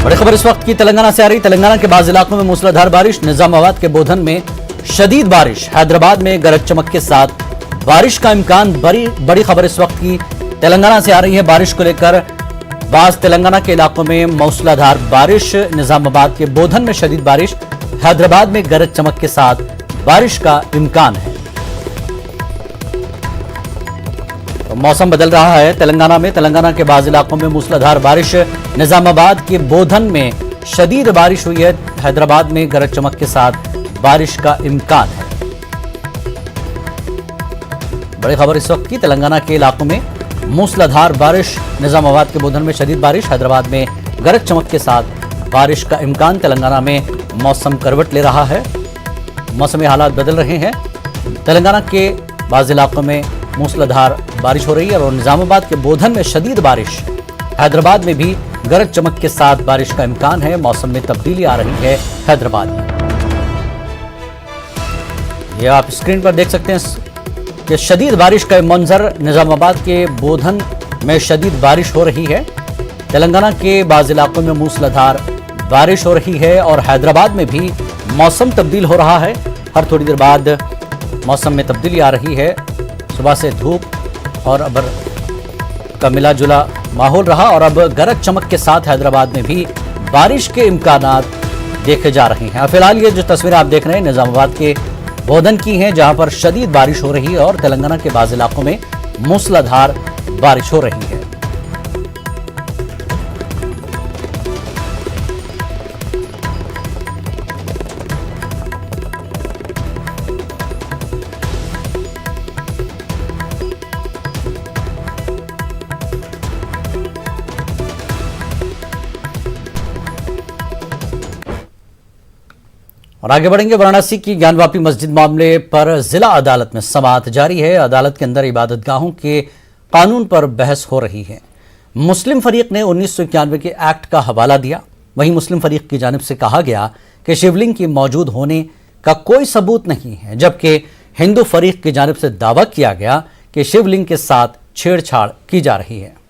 बड़ी खबर इस वक्त की तेलंगाना से आ रही। तेलंगाना के बाज़ इलाकों में मूसलाधार बारिश, निजामाबाद के बोधन में शदीद बारिश, हैदराबाद में गरज चमक के साथ बारिश का इम्कान। बड़ी खबर इस वक्त की तेलंगाना से आ रही है। बारिश को लेकर बाज़ तेलंगाना के इलाकों में मूसलाधार बारिश, निजामाबाद के बोधन में शदीद बारिश, हैदराबाद में गरज चमक के साथ बारिश का इम्कान है। तो मौसम बदल रहा है तेलंगाना में। तेलंगाना के बाज़ इलाकों में मूसलाधार बारिश, निजामाबाद के बोधन में शदीद बारिश हुई है, हैदराबाद में गरज चमक के साथ बारिश का इम्कान है। बड़ी खबर इस वक्त की तेलंगाना के इलाकों में मूसलाधार बारिश, निजामाबाद के बोधन में शदीद बारिश, हैदराबाद में गरज चमक के साथ बारिश का इम्कान। तेलंगाना में मौसम करवट ले रहा है, मौसमी हालात बदल रहे हैं। तेलंगाना के बाज़ इलाकों में मूसलाधार बारिश हो रही है और निजामाबाद के बोधन में शदीद बारिश, हैदराबाद में भी गरज चमक के साथ बारिश का इम्कान है। मौसम में तब्दीली आ रही है हैदराबाद में। ये आप स्क्रीन पर देख सकते हैं कि शदीद बारिश का मंजर, निजामाबाद के बोधन में शदीद बारिश हो रही है। तेलंगाना के बाज़ इलाकों में मूसलाधार बारिश हो रही है और हैदराबाद में भी मौसम तब्दील हो रहा है। हर थोड़ी देर बाद मौसम में तब्दीली आ रही है। सुबह से धूप और अब का मिला जुला माहौल रहा और अब गरज चमक के साथ हैदराबाद में भी बारिश के इम्कानात देखे जा रहे हैं। फिलहाल ये जो तस्वीरें आप देख रहे हैं निजामाबाद के बोधन की हैं, जहां पर शदीद बारिश हो रही है और तेलंगाना के बाज़ इलाकों में मूसलाधार बारिश हो रही है। और आगे बढ़ेंगे। वाराणसी की ज्ञानवापी मस्जिद मामले पर जिला अदालत में समाअत जारी है। अदालत के अंदर इबादतगाहों के कानून पर बहस हो रही है। मुस्लिम फरीक ने 1991 के एक्ट का हवाला दिया। वहीं मुस्लिम फरीक की जानिब से कहा गया कि शिवलिंग के मौजूद होने का कोई सबूत नहीं है, जबकि हिंदू फरीक की जानिब से दावा किया गया कि शिवलिंग के साथ छेड़छाड़ की जा रही है।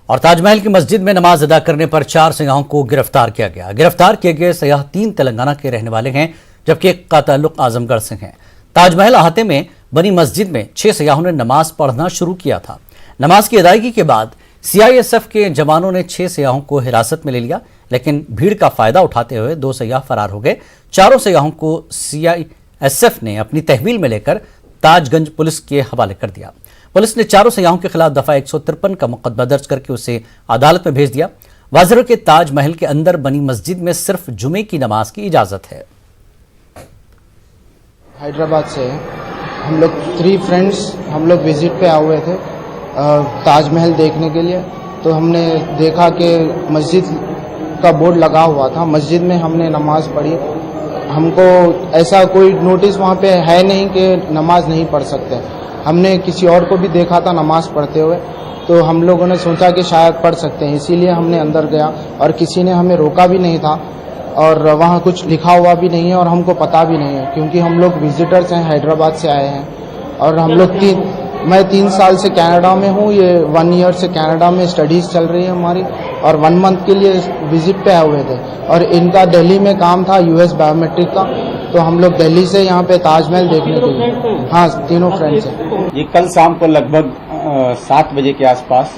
और ताजमहल की मस्जिद में नमाज अदा करने पर 4 सयाहों को गिरफ्तार किया गया। गिरफ्तार किए गए सयाह 3 तेलंगाना के रहने वाले हैं, जबकि एक का ताल्लुक आजमगढ़ से है। ताजमहल अहाते में बनी मस्जिद में 6 सयाहों ने नमाज पढ़ना शुरू किया था। नमाज की अदायगी के बाद CISF के जवानों ने 6 सयाहों को हिरासत में ले लिया, लेकिन भीड़ का फायदा उठाते हुए 2 सयाह फरार हो गए। 4 सयाहों को CISF ने अपनी तहवील में लेकर ताजगंज पुलिस के हवाले कर दिया। पुलिस ने 4 सयाहों के खिलाफ दफा 153 का मुकदमा दर्ज करके उसे अदालत में भेज दिया। वाज़ेह के ताजमहल के अंदर बनी मस्जिद में सिर्फ जुमे की नमाज की इजाजत है। हैदराबाद से हम लोग 3 फ्रेंड्स हम लोग विजिट पे आए हुए थे ताजमहल देखने के लिए। तो हमने देखा कि मस्जिद का बोर्ड लगा हुआ था। मस्जिद में हमने नमाज पढ़ी। हमको ऐसा कोई नोटिस वहाँ पे है नहीं कि नमाज नहीं पढ़ सकते। हमने किसी और को भी देखा था नमाज पढ़ते हुए, तो हम लोगों ने सोचा कि शायद पढ़ सकते हैं, इसीलिए हमने अंदर गया और किसी ने हमें रोका भी नहीं था और वहाँ कुछ लिखा हुआ भी नहीं है और हमको पता भी नहीं है, क्योंकि हम लोग विजिटर्स हैं, हैदराबाद से आए हैं। और हम लोग मैं 3 साल से कनाडा में हूँ, ये 1 ईयर से कनाडा में स्टडीज़ चल रही है हमारी, और 1 मंथ के लिए विजिट पे आए हुए थे। और इनका दिल्ली में काम था US बायोमेट्रिक का, तो हम लोग दिल्ली से यहाँ पे ताजमहल देखने के लिए। हाँ, तीनों फ्रेंड्स हैं। ये कल शाम को लगभग 7 बजे के आसपास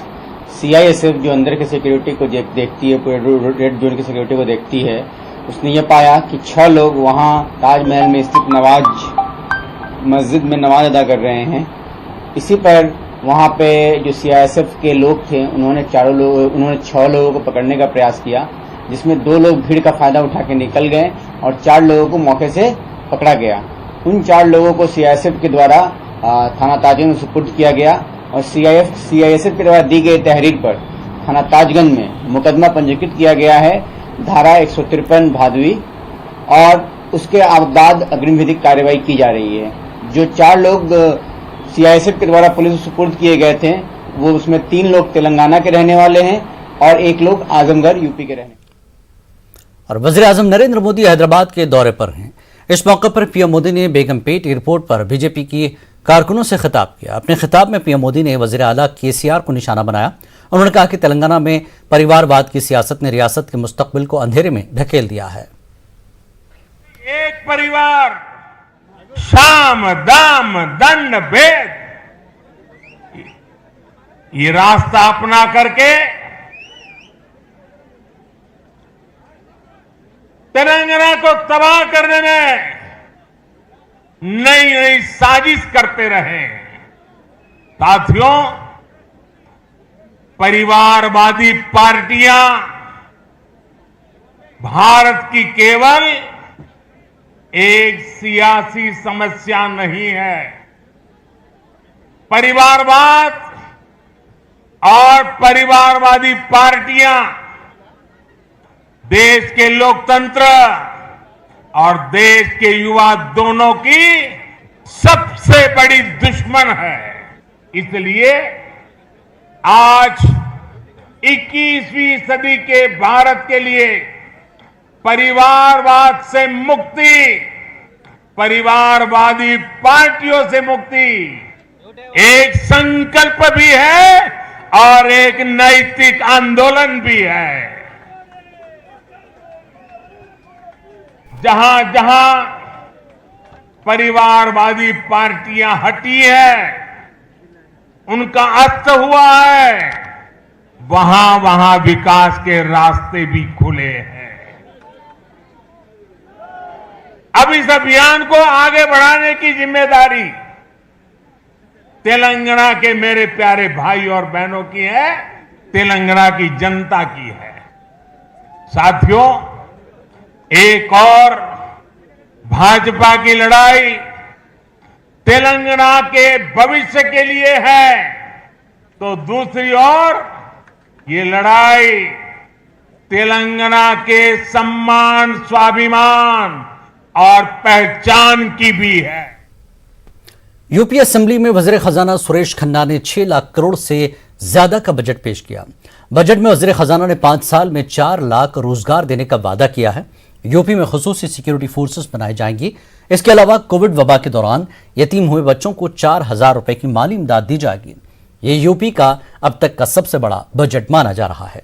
CISF जो अंदर के सिक्योरिटी को देखती है, पूरे रेड जोन की सिक्योरिटी को देखती है, उसने ये पाया कि 6 लोग वहाँ ताजमहल में स्थित मस्जिद में नमाज अदा कर रहे हैं। इसी पर वहाँ पे जो CISF के लोग थे, उन्होंने 6 लोगों को पकड़ने का प्रयास किया, जिसमें 2 लोग भीड़ का फायदा उठा के निकल गए और 4 लोगों को मौके से पकड़ा गया। उन 4 लोगों को CISF के द्वारा थाना ताजगंज में सुपुर्द किया गया और CISF के द्वारा दी गई तहरीर पर थाना ताजगंज में मुकदमा पंजीकृत किया गया है, धारा 153 भादवी, और उसके बाद अग्रिम विधिक कार्रवाई की जा रही है। जो 4 लोग CISF के द्वारा पुलिस को सुपुर्द किए गए थे, वो उसमें 3 लोग तेलंगाना के रहने वाले हैं और 1 लोग आजमगढ़ UP के रहने। और वज़ीर आज़म नरेंद्र मोदी हैदराबाद के दौरे पर हैं। इस मौके पर PM मोदी ने बेगमपेट एयरपोर्ट पर बीजेपी की कारकुनों से खिताब किया। अपने खिताब में पीएम मोदी ने वज़ीर आला केसीआर को निशाना बनाया। उन्होंने कहा कि तेलंगाना में परिवारवाद की सियासत ने रियासत के मुस्तकबिल को अंधेरे में ढकेल दिया है। एक परिवार, साम दाम दंड भेद, ये रास्ता अपना करके तेलंगाना को तबाह करने में नई नई साजिश करते रहे। साथियों, परिवारवादी पार्टियां भारत की केवल एक सियासी समस्या नहीं है। परिवारवाद और परिवारवादी पार्टियां देश के लोकतंत्र और देश के युवा दोनों की सबसे बड़ी दुश्मन है। इसलिए आज 21वीं सदी के भारत के लिए परिवारवाद से मुक्ति, परिवारवादी पार्टियों से मुक्ति एक संकल्प भी है और एक नैतिक आंदोलन भी है। जहां जहां परिवारवादी पार्टियां हटी है, उनका अंत हुआ है, वहां वहां विकास के रास्ते भी खुले हैं। अब इस अभियान को आगे बढ़ाने की जिम्मेदारी तेलंगाना के मेरे प्यारे भाई और बहनों की है, तेलंगाना की जनता की है। साथियों, एक और भाजपा की लड़ाई तेलंगाना के भविष्य के लिए है, तो दूसरी ओर ये लड़ाई तेलंगाना के सम्मान, स्वाभिमान और पहचान की भी है। यूपी असेंबली में वज़ीर खजाना सुरेश खन्ना ने 6 लाख करोड़ से ज्यादा का बजट पेश किया। बजट में वज़ीर खजाना ने 5 साल में 4 लाख रोजगार देने का वादा किया है। यूपी में खुसूसी सिक्योरिटी फोर्सेस बनाई जाएंगी। इसके अलावा कोविड वबा के दौरान यतीम हुए बच्चों को 4,000 रुपए की माली इमदाद दी जाएगी। ये यूपी का अब तक का सबसे बड़ा बजट माना जा रहा है।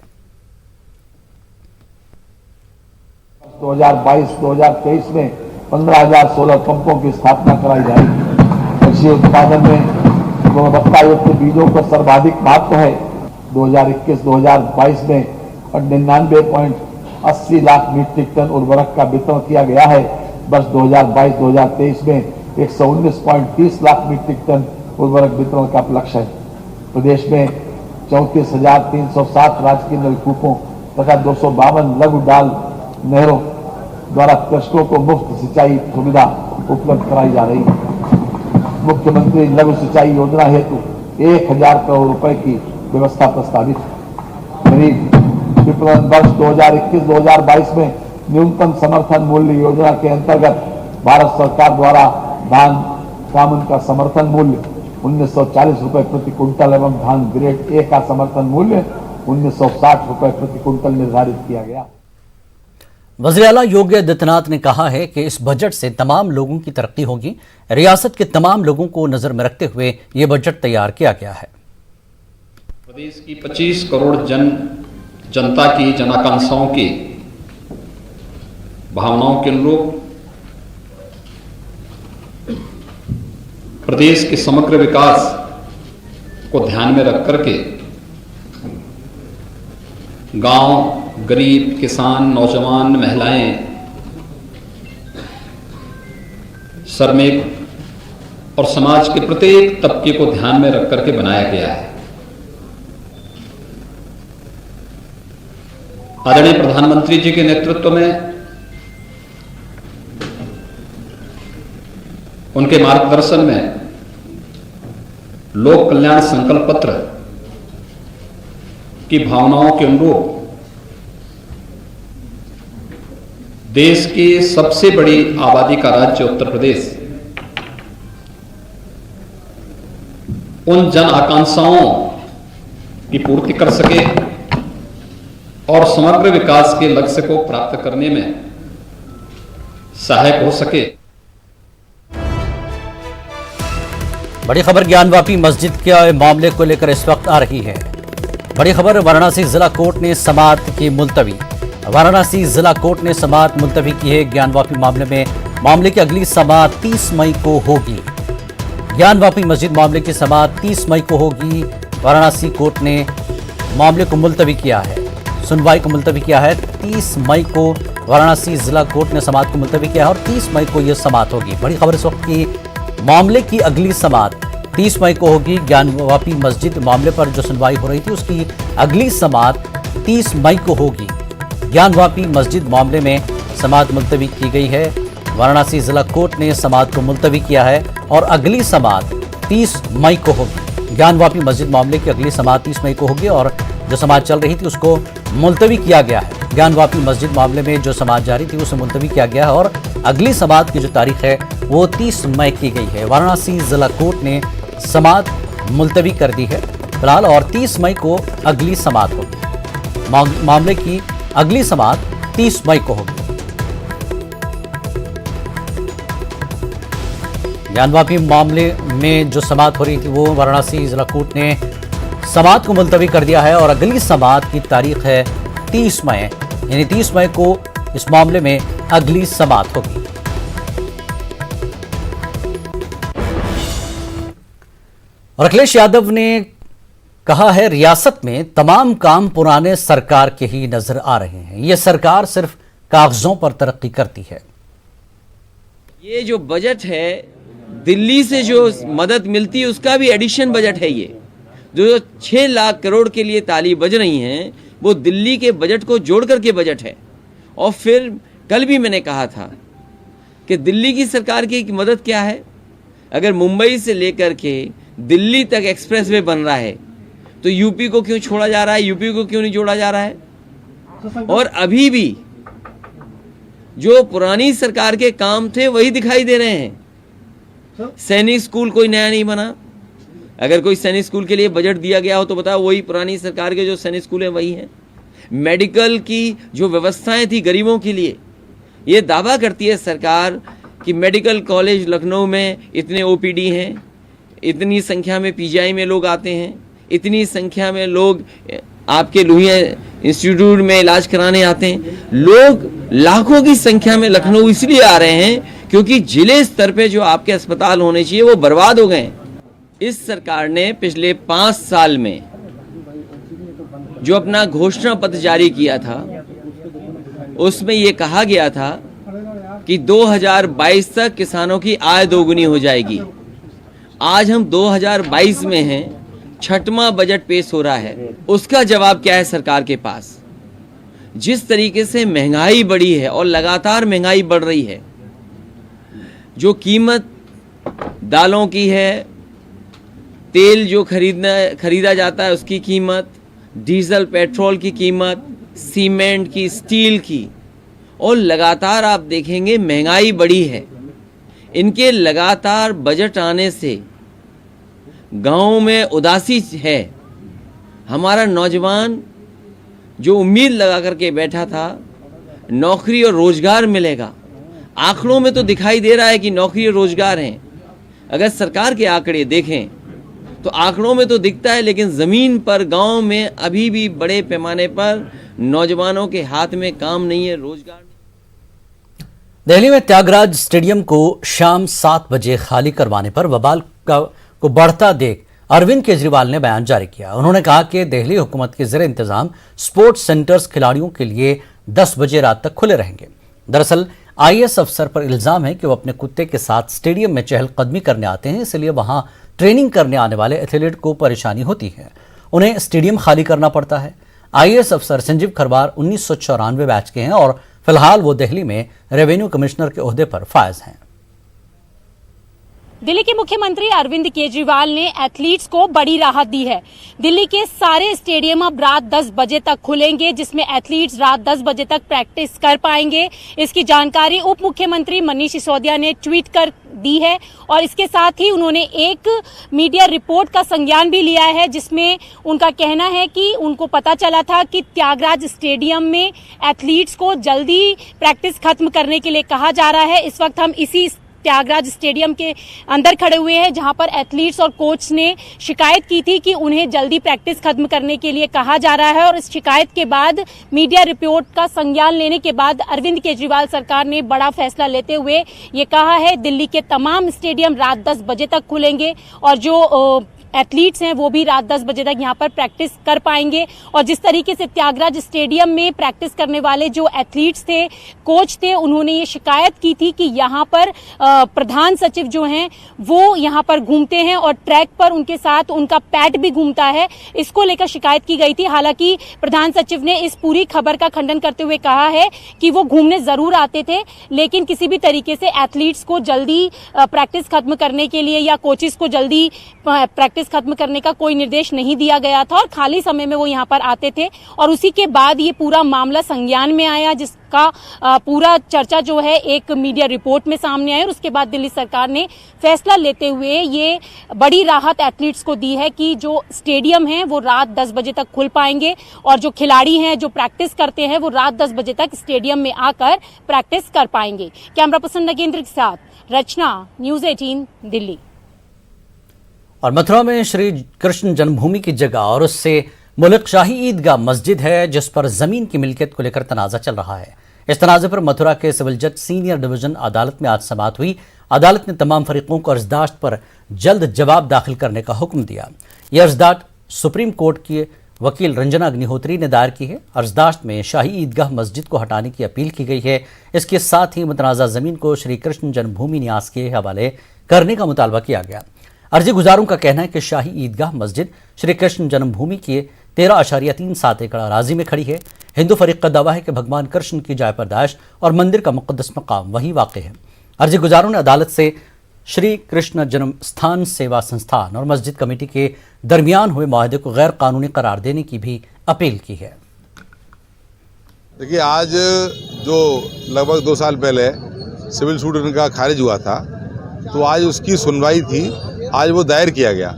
2022-2023 में 15,000 सोलर पंपों की स्थापना कराई जाएगी। कृषि उत्पादन में गुणवत्तायुक्त बीजों का सर्वाधिक महत्व है। 2021-2022 में 99.80 लाख मीट्रिक टन उर्वरक का वितरण किया गया है। वर्ष 2022-2023 में 119.30 लाख मीट्रिक टन उर्वरक वितरण का लक्ष्य है। प्रदेश में 34,307 राजकीय नलकूपों तथा 252 लघु डाल नहरों द्वारा कृषकों को मुफ्त सिंचाई सुविधा उपलब्ध कराई जा रही है। मुख्यमंत्री लघु सिंचाई योजना हेतु 1,000 करोड़ रुपए की व्यवस्था प्रस्तावित है। खरीद विपणन वर्ष 2021-2022 में न्यूनतम समर्थन मूल्य योजना के अंतर्गत भारत सरकार द्वारा धान कामन का समर्थन मूल्य 1940 रुपए प्रति कुंटल एवं धान ग्रेड ए का समर्थन मूल्य 1960 रुपए प्रति कुंटल निर्धारित किया गया। वज़ीर आला योगी आदित्यनाथ ने कहा है कि इस बजट से तमाम लोगों की तरक्की होगी। रियासत के तमाम लोगों को नजर में रखते हुए ये बजट तैयार किया गया है। प्रदेश की 25 करोड़ जनता की जनाकांक्षाओं की भावनाओं के अनुरूप प्रदेश के समग्र विकास को ध्यान में रख करके गांव, गरीब, किसान, नौजवान, महिलाएं, श्रमिक और समाज के प्रत्येक तबके को ध्यान में रख करके बनाया गया है। आदरणीय प्रधानमंत्री जी के नेतृत्व में, उनके मार्गदर्शन में लोक कल्याण संकल्प पत्र की भावनाओं के अनुरूप देश की सबसे बड़ी आबादी का राज्य उत्तर प्रदेश उन जन आकांक्षाओं की पूर्ति कर सके और समग्र विकास के लक्ष्य को प्राप्त करने में सहायक हो सके। बड़ी खबर ज्ञानवापी मस्जिद के मामले को लेकर इस वक्त आ रही है। बड़ी खबर वाराणसी जिला कोर्ट ने समाअत की मुलतवी। वाराणसी जिला कोर्ट ने समाअत मुलतवी की है। ज्ञानवापी मामले की अगली समाअत 30 मई को होगी। ज्ञानवापी मस्जिद मामले की समाअत 30 मई को होगी। वाराणसी कोर्ट ने मामले को मुलतवी किया है, सुनवाई को मुलतवी किया है। 30 मई को वाराणसी जिला कोर्ट ने समाअत को मुलतवी किया है और 30 मई को यह समाअत होगी। बड़ी खबर इस वक्त की, मामले की अगली समाअत 30 मई को होगी। ज्ञानवापी मस्जिद मामले पर जो सुनवाई हो रही थी उसकी अगली समाअत 30 मई को होगी। ज्ञानवापी मस्जिद मामले में समाअत मुलतवी की गई है। वाराणसी जिला कोर्ट ने समाअत को मुलतवी किया है और अगली समाअत 30 मई को होगी। ज्ञानवापी मस्जिद मामले की अगली समाअत 30 मई को होगी और जो समाअत चल रही थी उसको मुलतवी किया गया है। ज्ञानवापी मस्जिद मामले में जो समाअत जारी थी उसे मुलतवी किया गया है और अगली समाअत की जो तारीख है वो 30 मई की गई है। वाराणसी जिला कोर्ट ने समाअत मुलतवी कर दी है फिलहाल और 30 मई को अगली समाअत होगी। मामले की अगली समाअत 30 मई को होगी। ज्ञानवापी मामले में जो समाअत हो रही थी वो वाराणसी जिला कोर्ट ने समाअत को मुलतवी कर दिया है और अगली समाअत की तारीख है 30 मई, यानी 30 मई को इस मामले में अगली समाअत होगी। और अखिलेश यादव ने कहा है रियासत में तमाम काम पुराने सरकार के ही नजर आ रहे हैं। यह सरकार सिर्फ कागजों पर तरक्की करती है। ये जो बजट है दिल्ली से जो मदद मिलती है उसका भी एडिशन बजट है। ये जो 6 लाख करोड़ के लिए ताली बज रही हैं वो दिल्ली के बजट को जोड़ करके बजट है। और फिर कल भी मैंने कहा था कि दिल्ली की सरकार की मदद क्या है। अगर मुंबई से लेकर के दिल्ली तक एक्सप्रेसवे बन रहा है तो यूपी को क्यों छोड़ा जा रहा है, यूपी को क्यों नहीं जोड़ा जा रहा है। और अभी भी जो पुरानी सरकार के काम थे वही दिखाई दे रहे हैं। सैनिक स्कूल कोई नया नहीं बना। अगर कोई सैनिक स्कूल के लिए बजट दिया गया हो तो बताओ वही पुरानी सरकार के जो सैनिक स्कूल हैं वही हैं। मेडिकल की जो व्यवस्थाएं थी गरीबों के लिए, ये दावा करती है सरकार कि मेडिकल कॉलेज लखनऊ में इतने ओपीडी हैं, इतनी संख्या में पीजीआई में लोग आते हैं, इतनी संख्या में लोग आपके लोहिया इंस्टीट्यूट में इलाज कराने आते हैं। लोग लाखों की संख्या में लखनऊ इसलिए आ रहे हैं क्योंकि जिले स्तर पे जो आपके अस्पताल होने चाहिए वो बर्बाद हो गए। इस सरकार ने पिछले 5 साल में जो अपना घोषणा पत्र जारी किया था उसमें ये कहा गया था कि 2022 तक किसानों की आय दोगुनी हो जाएगी। आज हम 2022 में हैं, 6वां बजट पेश हो रहा है। उसका जवाब क्या है सरकार के पास। जिस तरीके से महंगाई बढ़ी है और लगातार महंगाई बढ़ रही है, जो कीमत दालों की है, तेल जो खरीदा जाता है उसकी कीमत, डीजल पेट्रोल की कीमत, सीमेंट की, स्टील की, और लगातार आप देखेंगे महंगाई बढ़ी है। इनके लगातार बजट आने से गांव में उदासी है। हमारा नौजवान जो उम्मीद लगा करके बैठा था नौकरी और रोजगार मिलेगा, आंकड़ों में तो दिखाई दे रहा है कि नौकरी और रोजगार हैं। अगर सरकार के आंकड़े देखें तो आंकड़ों में तो दिखता है, लेकिन जमीन पर गांव में अभी भी बड़े पैमाने पर नौजवानों के हाथ में काम नहीं है, रोजगार नहीं। दिल्ली में त्यागराज स्टेडियम को शाम 7 बजे खाली करवाने पर बवाल को बढ़ता देख अरविंद केजरीवाल ने बयान जारी किया। उन्होंने कहा कि दिल्ली हुकूमत के ज़ेर इंतजाम स्पोर्ट्स सेंटर्स खिलाड़ियों के लिए 10 बजे रात तक खुले रहेंगे। दरअसल आईएएस अफसर पर इल्जाम है कि वो अपने कुत्ते के साथ स्टेडियम में चहलकदमी करने आते हैं, इसलिए वहां ट्रेनिंग करने आने वाले एथलीट को परेशानी होती है, उन्हें स्टेडियम खाली करना पड़ता है। आईएएस अफसर संजीव खरवार 1994 बैच के हैं और फिलहाल वो दिल्ली में रेवेन्यू कमिश्नर के ओहदे पर फायज हैं। दिल्ली के मुख्यमंत्री अरविंद केजरीवाल ने एथलीट्स को बड़ी राहत दी है। दिल्ली के सारे स्टेडियम अब रात 10 बजे तक खुलेंगे, जिसमें एथलीट्स रात 10 बजे तक प्रैक्टिस कर पाएंगे। इसकी जानकारी उप मुख्यमंत्री मनीष सिसोदिया ने ट्वीट कर दी है और इसके साथ ही उन्होंने एक मीडिया रिपोर्ट का संज्ञान भी लिया है, जिसमें उनका कहना है कि उनको पता चला था कि त्यागराज स्टेडियम में एथलीट्स को जल्दी प्रैक्टिस खत्म करने के लिए कहा जा रहा है। इस वक्त हम इसी त्यागराज स्टेडियम के अंदर खड़े हुए हैं, जहां पर एथलीट्स और कोच ने शिकायत की थी कि उन्हें जल्दी प्रैक्टिस खत्म करने के लिए कहा जा रहा है। और इस शिकायत के बाद मीडिया रिपोर्ट का संज्ञान लेने के बाद अरविंद केजरीवाल सरकार ने बड़ा फैसला लेते हुए ये कहा है दिल्ली के तमाम स्टेडियम रात 10 बजे तक खुलेंगे और जो एथलीट्स हैं वो भी रात 10 बजे तक यहाँ पर प्रैक्टिस कर पाएंगे। और जिस तरीके से त्यागराज स्टेडियम में प्रैक्टिस करने वाले जो एथलीट्स थे, कोच थे, उन्होंने ये शिकायत की थी कि यहाँ पर प्रधान सचिव जो हैं वो यहाँ पर घूमते हैं और ट्रैक पर उनके साथ उनका पैट भी घूमता है, इसको लेकर शिकायत की गई थी। हालांकि प्रधान सचिव ने इस पूरी खबर का खंडन करते हुए कहा है कि वो घूमने जरूर आते थे, लेकिन किसी भी तरीके से एथलीट्स को जल्दी प्रैक्टिस खत्म करने के लिए या कोचेस को जल्दी प्रैक्टिस खत्म करने का कोई निर्देश नहीं दिया गया था और खाली समय में वो यहाँ पर आते थे। और उसी के बाद ये पूरा मामला संज्ञान में आया, जिसका पूरा चर्चा जो है एक मीडिया रिपोर्ट में सामने आया और उसके बाद दिल्ली सरकार ने फैसला लेते हुए ये बड़ी राहत एथलीट्स को दी है कि जो स्टेडियम है वो रात 10 बजे तक खुल पाएंगे और जो खिलाड़ी हैं जो प्रैक्टिस करते हैं वो रात 10 बजे तक स्टेडियम में आकर प्रैक्टिस कर पाएंगे। कैमरा पर्सन नगेंद्र के साथ रचना, न्यूज 18 दिल्ली। और मथुरा में श्री कृष्ण जन्मभूमि की जगह और उससे मुल्क शाही ईदगाह मस्जिद है, जिस पर जमीन की मिल्कियत को लेकर तनाजा चल रहा है। इस तनाजे पर मथुरा के सिविल जज सीनियर डिवीजन अदालत में आज समाअत हुई। अदालत ने तमाम फरीकों को अर्जदाश्त पर जल्द जवाब दाखिल करने का हुक्म दिया। यह अर्जदाश्त सुप्रीम कोर्ट की वकील रंजना अग्निहोत्री ने दायर की है। अर्जदाश्त में शाही ईदगाह मस्जिद को हटाने की अपील की गई है। इसके साथ ही मुतनाज़ा जमीन को श्री कृष्ण जन्मभूमि न्यास के हवाले करने का मुतालबा किया गया। अर्जी गुजारों का कहना है कि शाही ईदगाह मस्जिद श्री कृष्ण जन्मभूमि के 13.37 एकड़ अराजी में खड़ी है। हिंदू फरीक का दावा है कि भगवान कृष्ण की जाय पैदाइश और मंदिर का मुक़द्दस मकाम वहीं वाक़ है। अर्जी गुजारों ने अदालत से श्री कृष्ण जन्म स्थान सेवा संस्थान और मस्जिद कमेटी के दरमियान हुए माहदे को गैर कानूनी करार देने की भी अपील की है। देखिए, आज जो लगभग 2 साल पहले सिविल सूट उनका खारिज हुआ था, तो आज उसकी सुनवाई थी, आज वो दायर किया गया।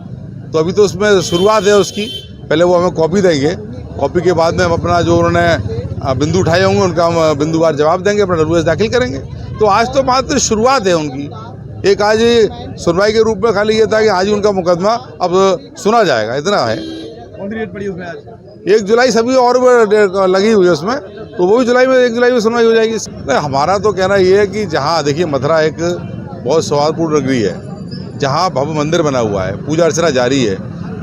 तो अभी तो उसमें शुरुआत है उसकी, पहले वो हमें कॉपी देंगे, कॉपी के बाद में हम अपना जो उन्होंने बिंदु उठाए होंगे उनका हम बिंदुवार जवाब देंगे, अपना दरवाज़ दाखिल करेंगे। तो आज तो मात्र शुरुआत है उनकी। एक आज सुनवाई के रूप में खाली ये था कि आज ही उनका मुकदमा अब सुना जाएगा, इतना है। कौन सी डेट पड़ी उसमें आज? 1 जुलाई, सभी और लगी हुई है उसमें, तो वो भी 1 जुलाई में सुनवाई हो जाएगी। हमारा तो कहना ये है कि जहाँ देखिए मथुरा एक बहुत सौहार्दपूर्ण नगरी है, जहाँ भव्य मंदिर बना हुआ है, पूजा अर्चना जारी है,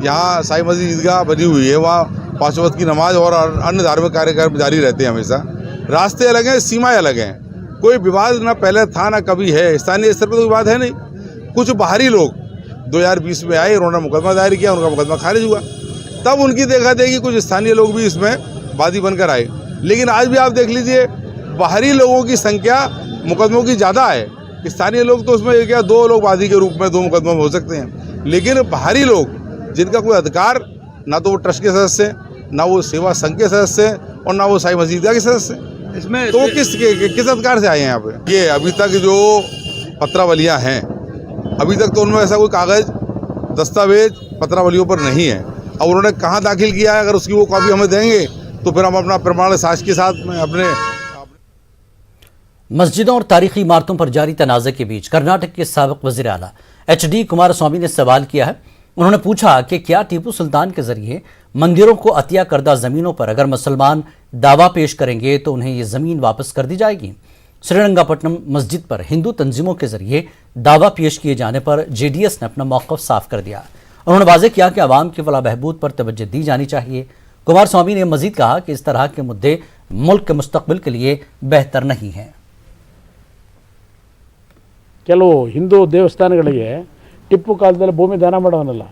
यहाँ साई मस्जिद ईदगाह बनी हुई है, वहाँ 5 वक्त की नमाज और अन्य धार्मिक कार्यक्रम जारी रहते हैं हमेशा। रास्ते अलग हैं, सीमाएं अलग हैं, कोई विवाद ना पहले था ना कभी है, स्थानीय स्तर पर तो विवाद है नहीं। कुछ बाहरी लोग 2020 में आए, उन्होंने मुकदमा दायर किया, उनका मुकदमा खारिज हुआ, तब उनकी देखा देखी कुछ स्थानीय लोग भी इसमें वादी बनकर आए। लेकिन आज भी आप देख लीजिए, बाहरी लोगों की संख्या मुकदमों की ज़्यादा है। स्थानीय लोग तो उसमें क्या 2 लोग वादी के रूप में 2 मुकदमे में हो सकते हैं, लेकिन बाहरी लोग जिनका कोई अधिकार, ना तो वो ट्रस्ट के सदस्य हैं, ना वो सेवा संघ के सदस्य हैं और ना वो साई मस्जिद के सदस्य हैं, इसमें तो किस अधिकार से आए हैं यहाँ पे? ये अभी तक जो पत्रावलियाँ हैं, अभी तक तो उनमें ऐसा कोई कागज दस्तावेज पत्रावलियों पर नहीं है। अब उन्होंने कहाँ दाखिल किया है, अगर उसकी वो कॉपी हमें देंगे तो फिर हम अपना प्रमाण साक्ष्य के साथ में अपने। मस्जिदों और तारीखी इमारतों पर जारी तनाज़े के बीच कर्नाटक के साबिक़ वज़ीर आला HD कुमारस्वामी ने सवाल किया है। उन्होंने पूछा कि क्या टीपू सुल्तान के जरिए मंदिरों को अतिया करदा ज़मीनों पर अगर मुसलमान दावा पेश करेंगे तो उन्हें ये ज़मीन वापस कर दी जाएगी। श्रीरंगापट्टनम मस्जिद पर हिंदू तंजीमों के जरिए दावा पेश किए जाने पर JDS ने अपना मौक़िफ़ साफ कर दिया। उन्होंने वाज़ेह किया कि आवाम की फलाह बहबूद पर तवज्जो दी जानी चाहिए। कुमारस्वामी ने मज़ीद कहा कि इस तरह के मुद्दे मुल्क के मुस्तक़बिल के लिए बेहतर नहीं हैं। ಕೆಲವು ಹಿಂದೂ ದೇವಸ್ಥಾನಗಳಿಗೆ ಟಿಪ್ಪು ಕಾಲದಲ್ಲಿ ಭೂಮಿ ದಾನ ಮಾಡೋನಲ್ಲ,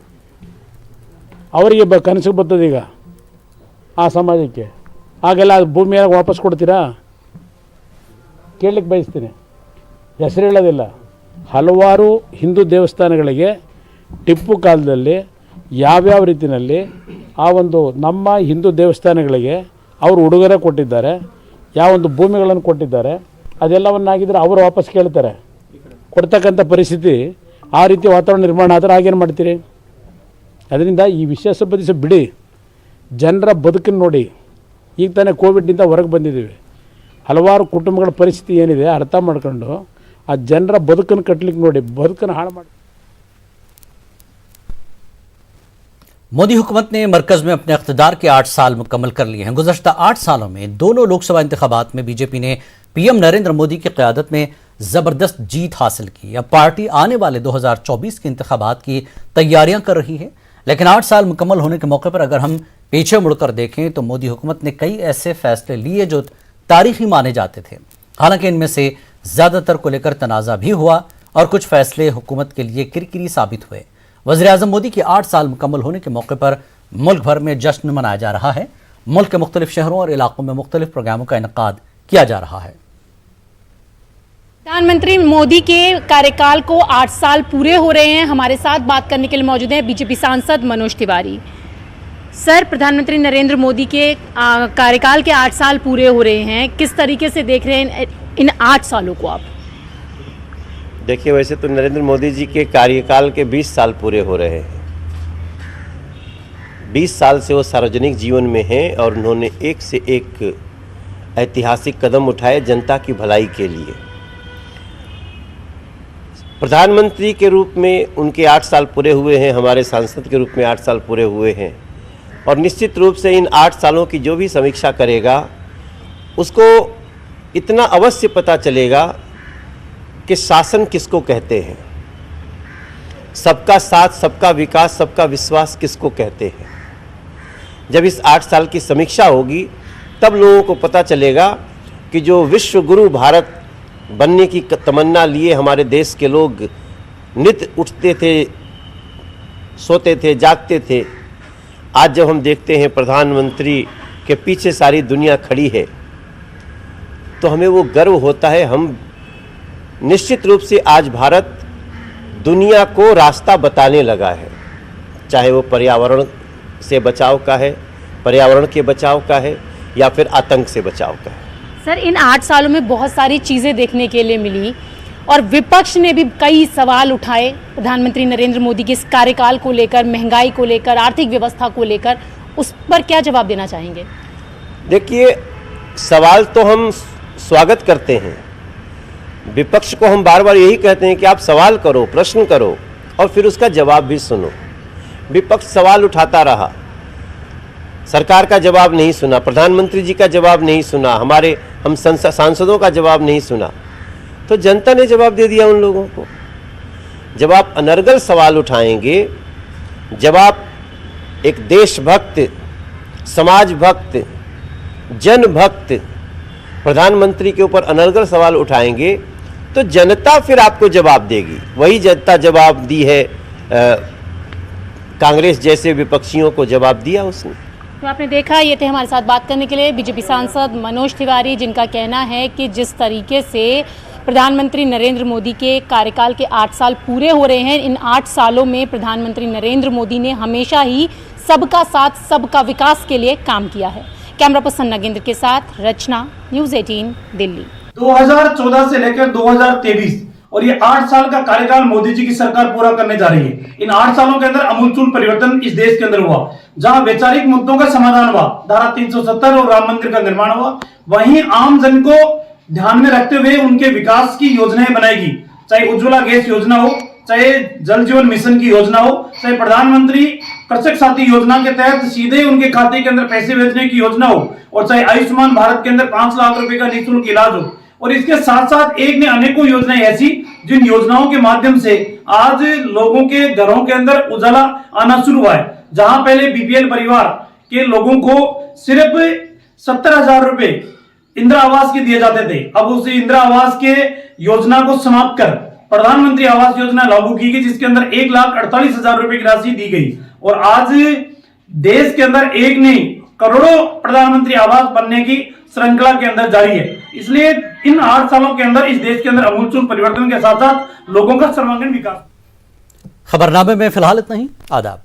ಅವರಿಗೆ ಕನಸಿಗೆ ಬರ್ತದೆ ಈಗ ಆ ಸಮಾಜಕ್ಕೆ, ಆಗೆಲ್ಲ ಭೂಮಿಯಾಗ ವಾಪಸ್ ಕೊಡ್ತೀರಾ? ಕೇಳಲಿಕ್ಕೆ ಬಯಸ್ತೀನಿ, ಹೆಸರು ಹೇಳೋದಿಲ್ಲ. ಹಲವಾರು ಹಿಂದೂ ದೇವಸ್ಥಾನಗಳಿಗೆ ಟಿಪ್ಪು ಕಾಲದಲ್ಲಿ ಯಾವ್ಯಾವ ರೀತಿಯಲ್ಲಿ ಆ ಒಂದು ನಮ್ಮ ಹಿಂದೂ ದೇವಸ್ಥಾನಗಳಿಗೆ ಅವರು ಉಡುಗೊರೆ ಕೊಟ್ಟಿದ್ದಾರೆ, ಯಾವೊಂದು ಭೂಮಿಗಳನ್ನು ಕೊಟ್ಟಿದ್ದಾರೆ, ಅದೆಲ್ಲವನ್ನಾಗಿದ್ದರೆ ಅವರು ವಾಪಸ್ ಕೇಳ್ತಾರೆ. ಕೊಡ್ತಕ್ಕಂಥ ಪರಿಸ್ಥಿತಿ ಆ ರೀತಿ ವಾತಾವರಣ ನಿರ್ಮಾಣ ಆದರೆ ಆಗೇನು ಮಾಡ್ತೀರಿ? ಅದರಿಂದ ಈ ವಿಷಯ ಸಂಬಂಧಿಸಿ ಬಿಡಿ, ಜನರ ಬದುಕನ್ನು ನೋಡಿ. ಈಗ ತಾನೇ ಕೋವಿಡ್ನಿಂದ ಹೊರಗೆ ಬಂದಿದ್ದೀವಿ, ಹಲವಾರು ಕುಟುಂಬಗಳ ಪರಿಸ್ಥಿತಿ ಏನಿದೆ ಅರ್ಥ ಮಾಡ್ಕೊಂಡು ಆ ಜನರ ಬದುಕನ್ನು ಕಟ್ಟಲಿಕ್ಕೆ ನೋಡಿ, ಬದುಕನ್ನು ಹಾಳು ಮಾಡಿ. मोदी हुकूमत ने मरकज में अपने इख्तिदार के 8 साल मुकम्मल कर लिए हैं। गुज़श्ता 8 सालों में दोनों लोकसभा इंतखाबात में बीजेपी ने पीएम नरेंद्र मोदी की क़यादत में ज़बरदस्त जीत हासिल की। अब पार्टी आने वाले 2024 के इंतखाबात की तैयारियां कर रही है। लेकिन 8 साल मुकम्मल होने के मौके पर अगर हम पीछे मुड़कर देखें तो मोदी हुकूमत ने कई ऐसे फैसले लिए जो तारीखी माने जाते थे। हालांकि इनमें से ज़्यादातर को लेकर तनाज़ा भी हुआ और कुछ फैसले हुकूमत के लिए किरकिरी साबित हुए। वज़ीर-ए-आज़म मोदी के 8 साल मुकम्मल होने के मौके पर मुल्क भर में जश्न मनाया जा रहा है। मुल्क के मुख्तलिफ शहरों और इलाकों में मुख्तलिफ प्रोग्रामों का इनेकाद किया जा रहा है। प्रधानमंत्री मोदी के कार्यकाल को 8 साल पूरे हो रहे हैं। हमारे साथ बात करने के लिए मौजूद हैं बीजेपी सांसद मनोज तिवारी। सर, प्रधानमंत्री नरेंद्र मोदी के कार्यकाल के 8 साल पूरे हो रहे हैं, किस तरीके से देख रहे हैं इन 8 सालों को आप? देखिए, वैसे तो नरेंद्र मोदी जी के कार्यकाल के 20 साल पूरे हो रहे हैं। 20 साल से वो सार्वजनिक जीवन में हैं और उन्होंने एक से एक ऐतिहासिक कदम उठाए जनता की भलाई के लिए। प्रधानमंत्री के रूप में उनके 8 साल पूरे हुए हैं, हमारे सांसद के रूप में 8 साल पूरे हुए हैं और निश्चित रूप से इन 8 सालों की जो भी समीक्षा करेगा उसको इतना अवश्य पता चलेगा कि शासन किसको कहते हैं, सबका साथ, सबका विकास, सबका विश्वास किसको कहते हैं। जब इस 8 साल की समीक्षा होगी तब लोगों को पता चलेगा कि जो विश्व गुरु भारत बनने की तमन्ना लिए हमारे देश के लोग नित उठते थे, सोते थे, जागते थे, आज जब हम देखते हैं प्रधानमंत्री के पीछे सारी दुनिया खड़ी है तो हमें वो गर्व होता है। हम निश्चित रूप से आज भारत दुनिया को रास्ता बताने लगा है, चाहे वो पर्यावरण से बचाव का है, पर्यावरण के बचाव का है या फिर आतंक से बचाव का है। सर, इन 8 सालों में बहुत सारी चीज़ें देखने के लिए मिली और विपक्ष ने भी कई सवाल उठाए प्रधानमंत्री नरेंद्र मोदी के इस कार्यकाल को लेकर, महंगाई को लेकर, आर्थिक व्यवस्था को लेकर। उस पर क्या जवाब देना चाहेंगे? देखिए, सवाल तो हम स्वागत करते हैं। विपक्ष को हम बार बार यही कहते हैं कि आप सवाल करो, प्रश्न करो और फिर उसका जवाब भी सुनो। विपक्ष सवाल उठाता रहा, सरकार का जवाब नहीं सुना, प्रधानमंत्री जी का जवाब नहीं सुना, हम सांसदों का जवाब नहीं सुना, तो जनता ने जवाब दे दिया उन लोगों को। जब आप अनर्गल सवाल उठाएंगे, जब आप एक देशभक्त, समाज भक्त, जन भक्त प्रधानमंत्री के ऊपर अनर्गल सवाल उठाएंगे तो जनता फिर आपको जवाब देगी। वही जनता जवाब दी है, कांग्रेस जैसे विपक्षियों को जवाब दिया उसने। तो आपने देखा, ये थे हमारे साथ बात करने के लिए बीजेपी सांसद मनोज तिवारी, जिनका कहना है कि जिस तरीके से प्रधानमंत्री नरेंद्र मोदी के कार्यकाल के 8 साल पूरे हो रहे हैं, इन 8 सालों में प्रधानमंत्री नरेंद्र मोदी ने हमेशा ही सबका साथ, सबका विकास के लिए काम किया है। कैमरा पर्सन नगेंद्र के साथ रचना, न्यूज़ 18 दिल्ली। 2014 से लेकर 2023 और ये 8 साल का कार्यकाल मोदी जी की सरकार पूरा करने जा रही है। इन 8 सालों के अंदर अमूलचूल परिवर्तन इस देश के अंदर हुआ। जहां वैचारिक मुद्दों का समाधान हुआ, धारा 370 और राम मंदिर का निर्माण हुआ, वहीं आम जन को ध्यान में रखते हुए उनके विकास की योजनाएं बनाएगी। चाहे उज्ज्वला गैस योजना हो, चाहे जल जीवन मिशन की योजना हो, चाहे प्रधानमंत्री कृषक साथी योजना के तहत सीधे उनके खाते के अंदर पैसे भेजने की योजना हो, और चाहे आयुष्मान भारत के अंदर 5 लाख रुपए का निःशुल्क इलाज हो। और इसके साथ साथ एक ने अनेकों योजनाएं ऐसी जिन योजनाओं के माध्यम से आज लोगों के घरों के अंदर उजाला आना शुरू हुआ है। जहां पहले बीपीएल परिवार के लोगों को सिर्फ 70,000 रुपए इंदिरा आवास के दिए जाते थे, अब उस इंदिरा आवास के योजना को समाप्त कर प्रधानमंत्री आवास योजना लागू की गई, जिसके अंदर 1,48,000 रुपए की राशि दी गई। और आज देश के अंदर एक नहीं, करोड़ों प्रधानमंत्री आवास बनने की श्रृंखला के अंदर जारी है। इसलिए इन 8 सालों के अंदर इस देश के अंदर अमूलचूल परिवर्तन के साथ साथ लोगों का सर्वांगीण विकास। खबरनामे में फिलहाल इतना ही। आदाब।